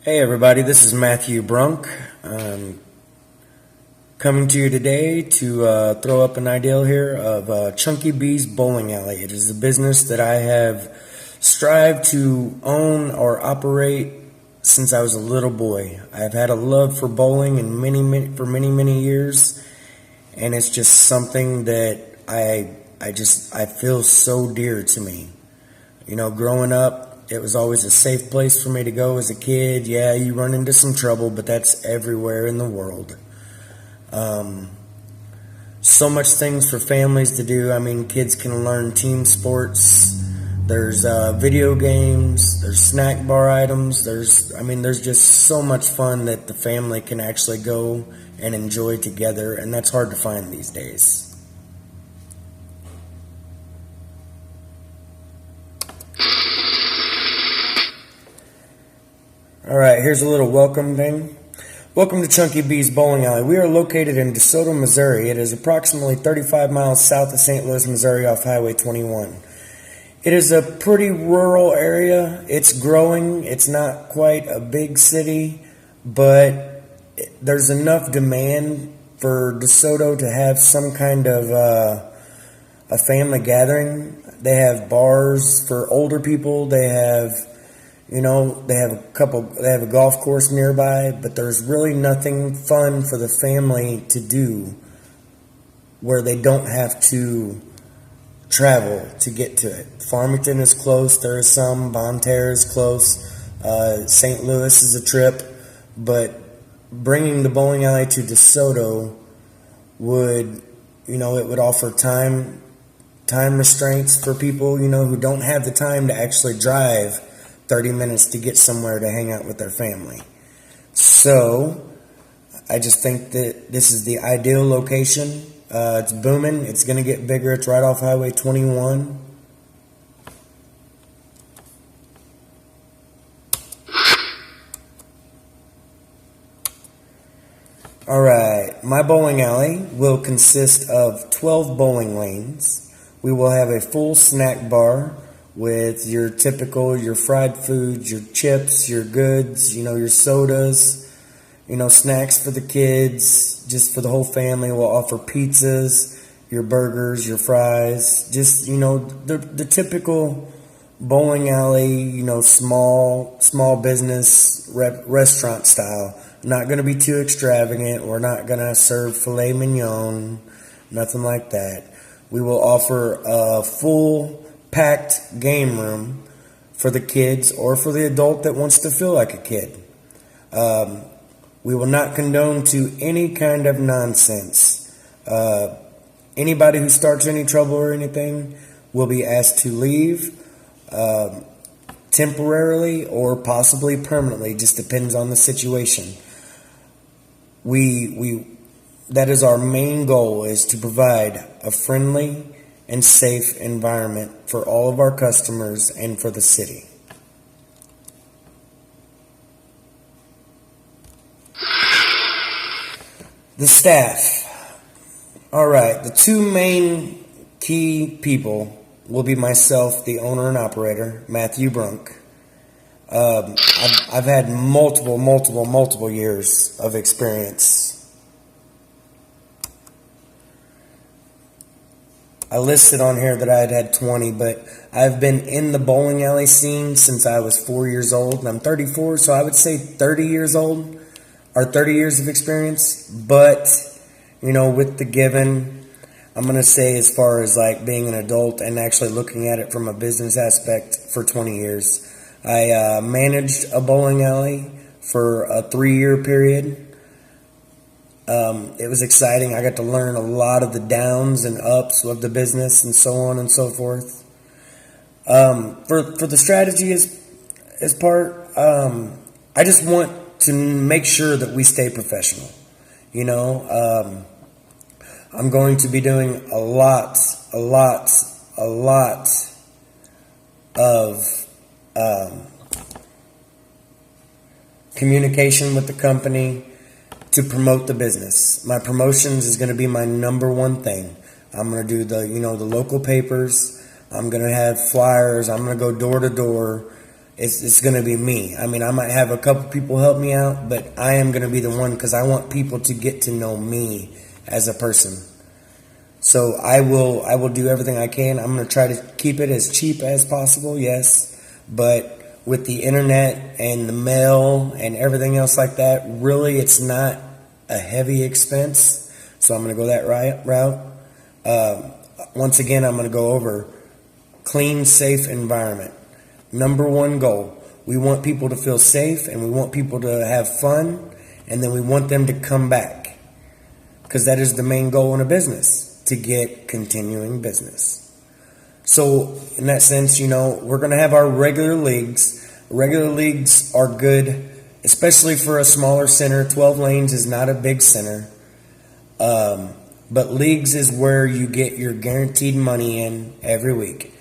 Hey everybody, this is Matthew Brunk. Coming to you today to throw up an idea here of Chunky Bee's Bowling Alley. It is a business that I have strived to own or operate since I was a little boy. I've had a love for bowling for many years, and it's just something that I feel so dear to me. You know, growing up, it was always a safe place for me to go as a kid. Yeah, you run into some trouble, but that's everywhere in the world. So much things for families to do. I mean, kids can learn team sports. There's video games. There's snack bar items. There's just so much fun that the family can actually go and enjoy together, and that's hard to find these days. All right, here's a little welcome thing. Welcome to Chunky Bee's Bowling Alley. We are located in DeSoto, Missouri. It is approximately 35 miles south of St. Louis, Missouri off Highway 21. It is a pretty rural area. It's growing. It's not quite a big city, but there's enough demand for DeSoto to have some kind of a family gathering. They have bars for older people. They have a golf course nearby, but there's really nothing fun for the family to do where they don't have to travel to get to it. Farmington is close. There is some. Bonne Terre is close. St. Louis is a trip, but bringing the bowling alley to DeSoto would offer time restraints for people, who don't have the time to actually drive 30 minutes to get somewhere to hang out with their family. So I just think that this is the ideal location. It's booming. It's going to get bigger. It's right off Highway 21. All right. My bowling alley will consist of 12 bowling lanes. We will have a full snack bar with your fried foods, your chips, your goods, your sodas, snacks for the kids, just for the whole family. We'll offer pizzas, your burgers, your fries, just, the typical bowling alley, small business restaurant style. Not going to be too extravagant. We're not going to serve filet mignon, nothing like that. We will offer a full packed game room for the kids or for the adult that wants to feel like a kid. We will not condone to any kind of nonsense. Anybody who starts any trouble or anything will be asked to leave temporarily or possibly permanently. Just depends on the situation. That is our main goal, is to provide a friendly and safe environment for all of our customers and for the city. The staff. All right, the two main key people will be myself, the owner and operator, Matthew Brunk. I've had multiple years of experience. I listed on here that I had 20, but I've been in the bowling alley scene since I was 4 years old, and I'm 34, so I would say 30 years old, or 30 years of experience. But, with the given, I'm going to say as far as like being an adult and actually looking at it from a business aspect, for 20 years. I managed a bowling alley for a 3-year period. It was exciting. I got to learn a lot of the downs and ups of the business and so on and so forth. For the strategy as part, I just want to make sure that we stay professional. I'm going to be doing a lot of communication with the company to promote the business. My promotions is going to be my number one thing. I'm going to do the local papers. I'm going to have flyers. I'm going to go door to door it's going to be me. I mean, I might have a couple people help me out, but I am going to be the one because I want people to get to know me as a person. So I will do everything I can. I'm going to try to keep it as cheap as possible, yes, but with the internet and the mail and everything else like that, really it's not a heavy expense. So I'm going to go that route. Once again, I'm going to go over clean, safe environment. Number one goal. We want people to feel safe and we want people to have fun, and then we want them to come back, because that is the main goal in a business, to get continuing business. So in that sense, we're going to have our regular leagues. Regular leagues are good, especially for a smaller center. 12 lanes is not a big center. But leagues is where you get your guaranteed money in every week.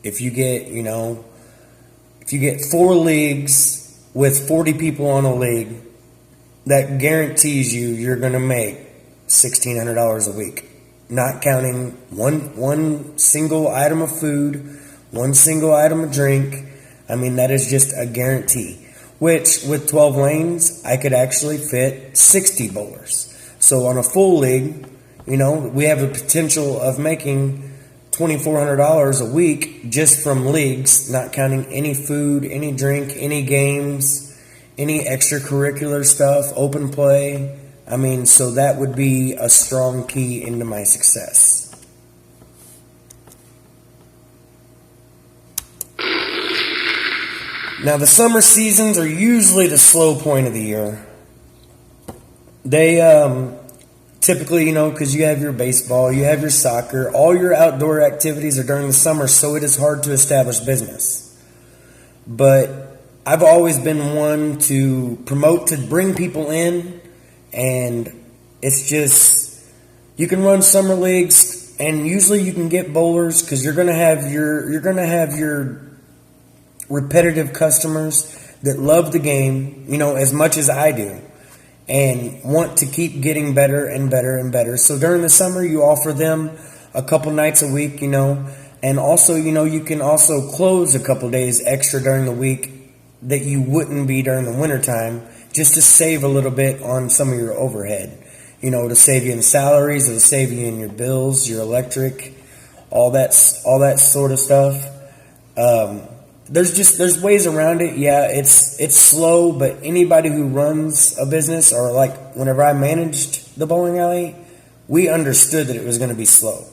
If you get, if you get 4 leagues with 40 people on a league, that guarantees you're going to make $1,600 a week. Not counting one single item of food, one single item of drink. I mean, that is just a guarantee. Which, with 12 lanes, I could actually fit 60 bowlers. So on a full league, we have the potential of making $2,400 a week just from leagues, not counting any food, any drink, any games, any extracurricular stuff, open play. I mean, so that would be a strong key into my success. Now, the summer seasons are usually the slow point of the year. They typically, because you have your baseball, you have your soccer, all your outdoor activities are during the summer, so it is hard to establish business. But I've always been one to promote, to bring people in, and it's just, you can run summer leagues, and usually you can get bowlers because you're going to have your repetitive customers that love the game, as much as I do, and want to keep getting better and better and better. So during the summer, you offer them a couple nights a week, and also, you can also close a couple days extra during the week that you wouldn't be during the wintertime, just to save a little bit on some of your overhead, to save you in salaries, to save you in your bills, your electric, all that sort of stuff. There's ways around it. Yeah, it's slow, but anybody who runs a business, or like whenever I managed the bowling alley, we understood that it was going to be slow.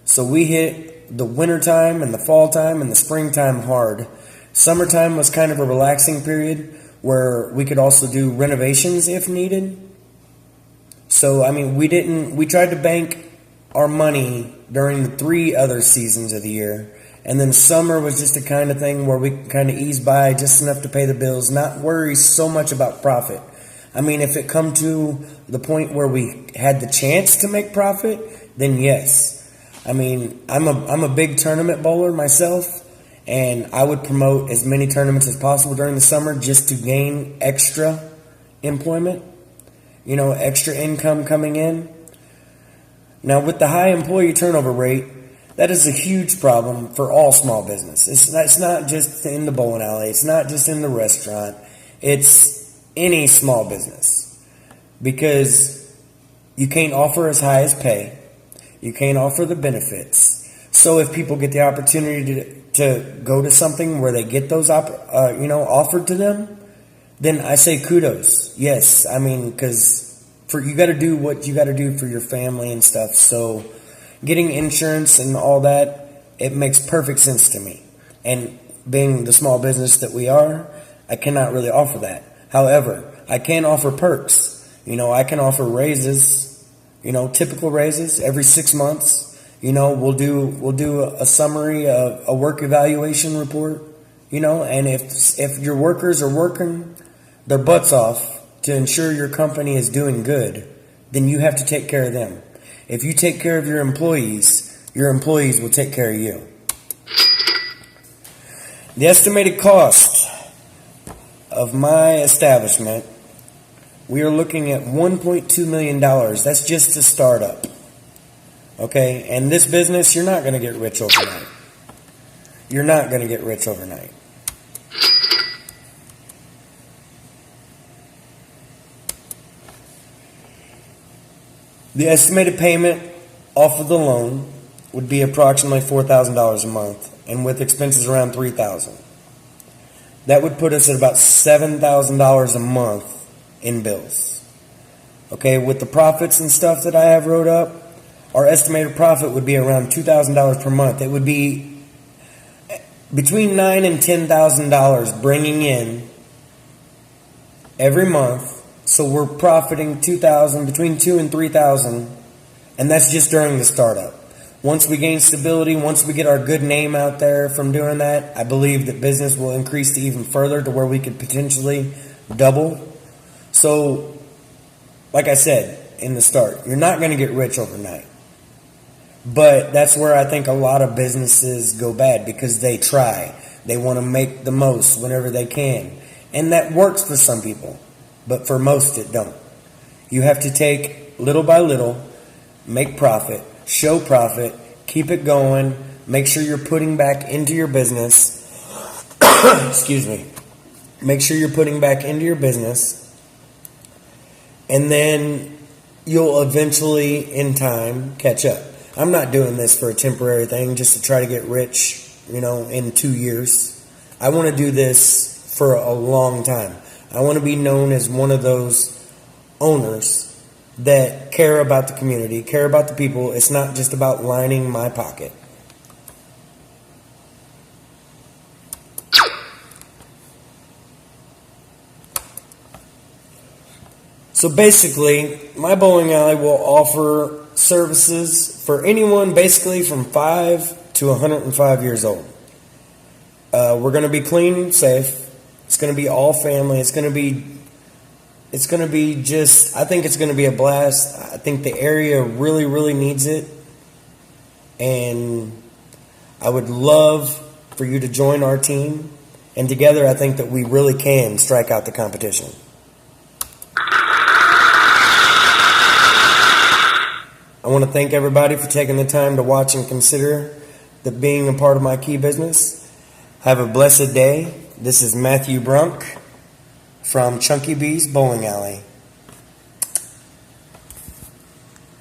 So we hit the winter time and the fall time and the springtime hard. Summertime was kind of a relaxing period where we could also do renovations if needed. So, I mean, we tried to bank our money during the 3 other seasons of the year. And then summer was just a kind of thing where we kind of ease by just enough to pay the bills, not worry so much about profit. I mean, if it come to the point where we had the chance to make profit, then yes. I mean, I'm a big tournament bowler myself, and I would promote as many tournaments as possible during the summer just to gain extra employment, extra income coming in. Now, with the high employee turnover rate, that is a huge problem for all small business. It's not just in the bowling alley. It's not just in the restaurant. It's any small business, because you can't offer as high as pay. You can't offer the benefits. So if people get the opportunity to go to something where they get those offered to them, then I say kudos. Yes, I mean, because you got to do what you got to do for your family and stuff. So getting insurance and all that, it makes perfect sense to me. And being the small business that we are, I cannot really offer that. However, I can offer perks. I can offer raises, typical raises every 6 months. We'll do a summary of a work evaluation report, and if your workers are working their butts off to ensure your company is doing good, then you have to take care of them. If you take care of your employees will take care of you. The estimated cost of my establishment, we are looking at $1.2 million. That's just to start up. Okay? And this business, you're not going to get rich overnight. You're not going to get rich overnight. The estimated payment off of the loan would be approximately $4,000 a month, and with expenses around $3,000. That would put us at about $7,000 a month in bills. Okay, with the profits and stuff that I have wrote up, our estimated profit would be around $2,000 per month. It would be between $9,000 and $10,000 bringing in every month. So we're profiting $2,000, between $2,000 and $3,000, and that's just during the startup. Once we gain stability, once we get our good name out there from doing that, I believe that business will increase to even further to where we could potentially double. So, like I said in the start, you're not going to get rich overnight. But that's where I think a lot of businesses go bad, because they try. They want to make the most whenever they can. And that works for some people, but for most it don't. You have to take little by little, make profit, show profit, keep it going, make sure you're putting back into your business. Excuse me. Make sure you're putting back into your business. And then you'll eventually, in time, catch up. I'm not doing this for a temporary thing just to try to get rich, in 2 years. I want to do this for a long time. I want to be known as one of those owners that care about the community, care about the people. It's not just about lining my pocket. So basically, my bowling alley will offer services for anyone basically from 5 to 105 years old. We're going to be clean and safe. It's going to be all family. It's going to be just, I think it's going to be a blast. I think the area really, really needs it. And I would love for you to join our team. And together, I think that we really can strike out the competition. I want to thank everybody for taking the time to watch and consider that being a part of my key business. Have a blessed day. This is Matthew Brunk from Chunky Bees Bowling Alley.